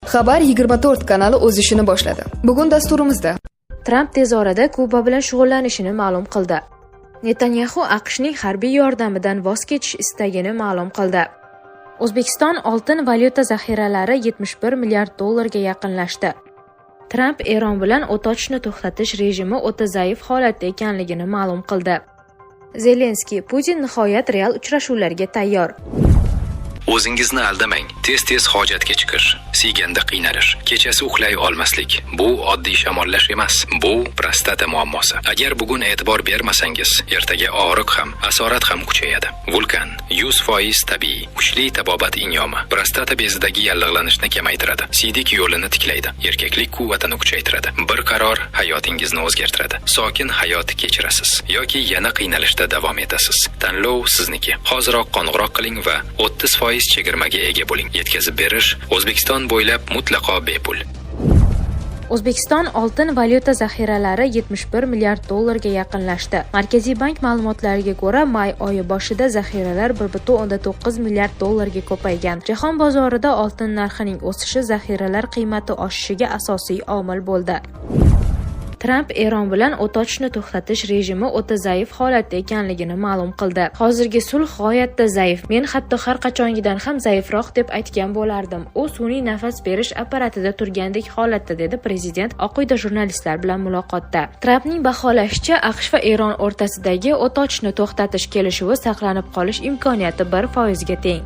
Xabar 24 kanali o'z ishini boshladi. Bugun dasturimizda Tramp tez orada Kuba bilan shug'ullanishini ma'lum qildi. Netanyahu AQShning harbiy yordamidan voz kechish istagini ma'lum qildi. O'zbekiston oltin valyuta zaxiralari 71 milliard dollarga yaqinlashdi. Tramp Eron bilan o't ochishni to'xtatish rejimi o'ta zaif holatda ekanligini ma'lum qildi. Zelenskiy: Putin nihoyat real uchrashuvlarga tayyor. O'zingizni aldamang. Tez-tez hojatga chiqish, siyganda qiynalish, kechasi uxlay olmaslik. Bu oddiy shamollash emas. Bu prostata muammosi. Agar bugun e'tibor bermasangiz, ertaga og'riq ham, asorat ham kuchayadi. Vulkan 100% tabiiy, kuchli tabobat inyomi. Prostata bezidagi yallig'lanishni kamaytiradi. Siydik yo'lini tiklaydi. Erkaklik quvvatini kuchaytiradi. Bir qaror hayotingizni o'zgartiradi. Sokin hayot kechirasiz yoki yana qiynalishda davom etasiz. Tanlov sizniki. Hoziroq qo'ng'iroq qiling va 30% chegirmaga ega bo'ling. Yetkazib berish O'zbekiston bo'ylab mutlaqo bepul. O'zbekiston oltin valyuta zaxiralari 71 milliard dollarga yaqinlashdi. Markaziy bank ma'lumotlariga ko'ra, may oyi boshida zaxiralar 1.9 milliard dollarga ko'paygan. Jahon bozorida oltin narxining o'sishi zaxiralar qiymati oshishiga asosiy omil bo'ldi. Tramp Eron bilan o't ochishni to'xtatish rejimi o'ta zaif holatda ekanligini ma'lum qildi. Hozirgi sulh g'oyatda zaif. Men hatto har qachongidan ham zaifroq deb aytgan bo'lardim. U sun'iy nafas berish apparatida turgandek holatda, dedi prezident Oq uyda jurnalistlar bilan muloqotda. Trampning baholashicha, AQSh va Eron o'rtasidagi o't ochishni to'xtatish kelishuvi saqlanib qolish imkoniyati 1% ga teng.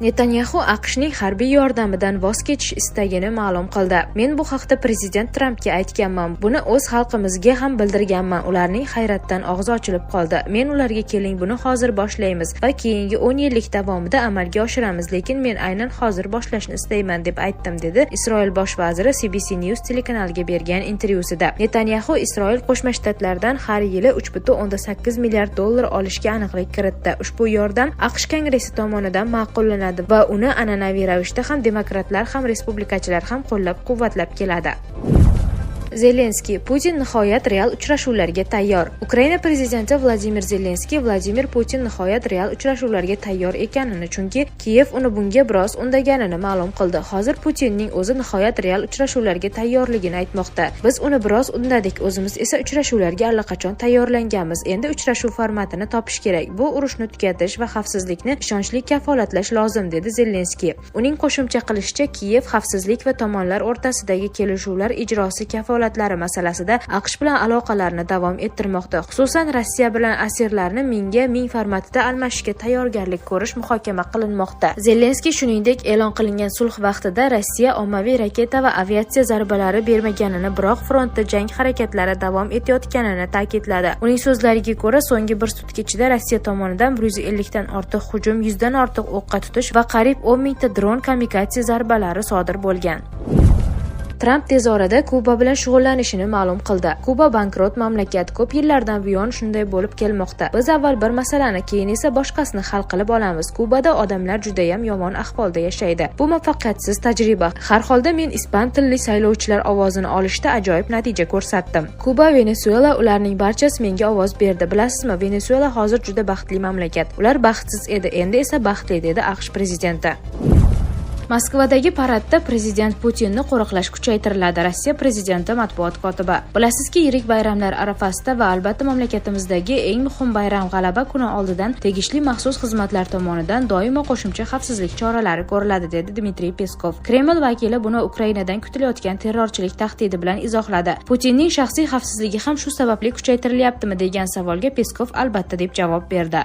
Netanyahu AQShning harbiy yordamidan voz kechish istagini ma'lum qildi. Men bu haqda prezident Trampga aytganman. Buni o'z xalqimizga ham bildirganman. Ularning hayratdan og'zi ochilib qoldi. Men ularga keling, buni hozir boshlaymiz va keyingi 10 yillik davomida amalga oshiramiz, lekin men aynan hozir boshlashni istayman deb aytdim, dedi Isroil bosh vaziri CBC News telekanaliga bergan intervyusida. Netanyahu Isroil Qo'shma Shtatlaridan har yili 3.8 milliard dollar olishga aniqlik kiritdi. Ushbu yordam AQSh Kongressi tomonidan ma'qullanadi va uni an'anaviy ravishda ham demokratlar ham respublikachilar ham qo'llab-quvvatlab keladi. Zelenskiy: Putin nihoyat real uchrashuvlarga tayyor. Ukraina prezidenti Vladimir Zelenskiy Vladimir Putin nihoyat real uchrashuvlarga tayyor ekanini, chunki Kiyev uni bunga biroz undaganini ma'lum qildi. Hozir Putinning o'zi nihoyat real uchrashuvlarga tayyorligini aytmoqda. Biz uni biroz undadik, o'zimiz esa uchrashuvlarga allaqachon tayyorlanganmiz. Endi uchrashuv formatini topish kerak. Bu urushni tugatish va xavfsizlikni ishonchli kafolatlash lozim, dedi Zelenskiy. Uning qo'shimcha qilishicha, Kiyev xavfsizlik va tomonlar o'rtasidagi kelishuvlar ijrosi kafolatlari masalasida AQSh bilan aloqalarni davom ettirmoqda. Xususan Rossiya bilan asirlarni 1000 formatida almashishga tayyorgarlik ko'rish muhokama qilinmoqda. Zelenskiy shuningdek, e'lon qilingan sulh vaqtida Rossiya ommaviy raketa va aviatsiya zarbalari bermaganini, biroq frontda jang harakatlari davom etayotganini ta'kidladi. Uning so'zlariga ko'ra, so'nggi bir sutka ichida Rossiya tomonidan 150 dan ortiq hujum, 100 dan ortiq o'qqa tutish va qariyb 10 mingta dron kamikadze zarbalari sodir bo'lgan. Tramp tez orada Kuba bilan shug'ullanishini ma'lum qildi. Kuba bankrot mamlakat, ko'p yillardan buyon shunday bo'lib kelmoqda. Biz avval bir masalani, keyin esa boshqasini hal qilib olamiz. Kubada odamlar juda ham yomon ahvolda yashaydi. Bu muvaffaqiyatsiz tajriba. Har holda men ispan tilli saylovchilar ovozini olishda ajoyib natija ko'rsatdim. Kuba, Venesuela, ularning barchasi menga ovoz berdi. Bilasizmi, Venesuela hozir juda baxtli mamlakat. Ular baxtsiz edi, endi esa baxtli, dedi AQSh prezidenti. Moskvadagi paradda prezident Putinni qo'riqlash kuchaytiriladi. Rossiya prezidenti matbuot kotibi: Bilasizki, yirik bayramlar arafasida va albatta mamlakatimizdagi eng muhim bayram G'alaba kuni oldidan tegishli maxsus xizmatlar tomonidan doimo qo'shimcha xavfsizlik choralari ko'riladi, dedi Dmitriy Peskov. Kreml vakili buni Ukrainadan kutilayotgan terrorchilik tahdidi bilan izohladi. Putinning shaxsiy xavfsizligi ham shu sababli kuchaytirilyaptimi degan savolga Peskov albatta deb javob berdi.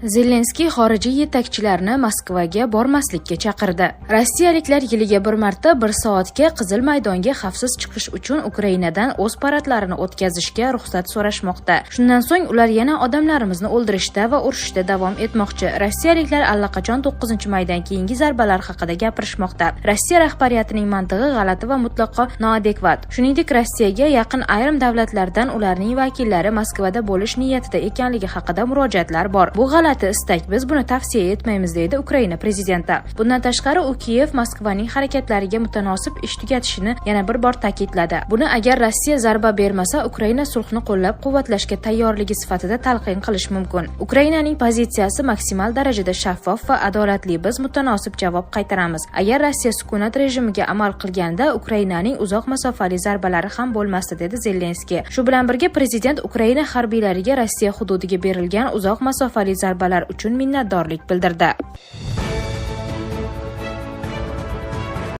Zelenskiy xorijiy yetakchilarni Moskvaga bormaslikka chaqirdi. Rossiyaliklar yiliga bir marta 1 soatga Qizil maydonga xavfsiz chiqish uchun Ukrainadan o'z paradlarini o'tkazishga ruxsat so'rashmoqda. Shundan so'ng ular yana odamlarimizni o'ldirishda va urushda davom etmoqchi. Rossiyaliklar allaqachon 9-maydan keyingi zarbalar haqida gapirishmoqda. Rossiya rahbariyatining mantig'i g'alati va mutlaqo noadekvat. Shuningdek, Rossiyaga yaqin ayrim davlatlardan ularning vakillari Moskvada bo'lish niyatida ekanligi haqida murojaatlar bor. Bu g'alati g'alati istak, biz buni tavsiya etmaymiz, deydi Ukraina prezidenti. Bundan tashqari u Kiyev Moskvaning harakatlariga mutanosib ish tugatishini yana bir bor ta'kidladi. Buni agar Rossiya zarba bermasa, Ukraina sulhni qo'llab-quvvatlashga tayyorligi sifatida talqin qilish mumkin. Ukrainaning pozitsiyasi maksimal darajada shaffof va adolatli. Biz mutanosib javob qaytaramiz. Agar Rossiya sukunat rejimiga amal qilganda, Ukrainaning uzoq masofali zarbalari ham bo'lmasdi, dedi Zelenskiy. Shu bilan birga prezident Ukraina harbiylariga Rossiya hududiga berilgan uzoq masofali zarbalar uchun minnatdorlik bildirdi.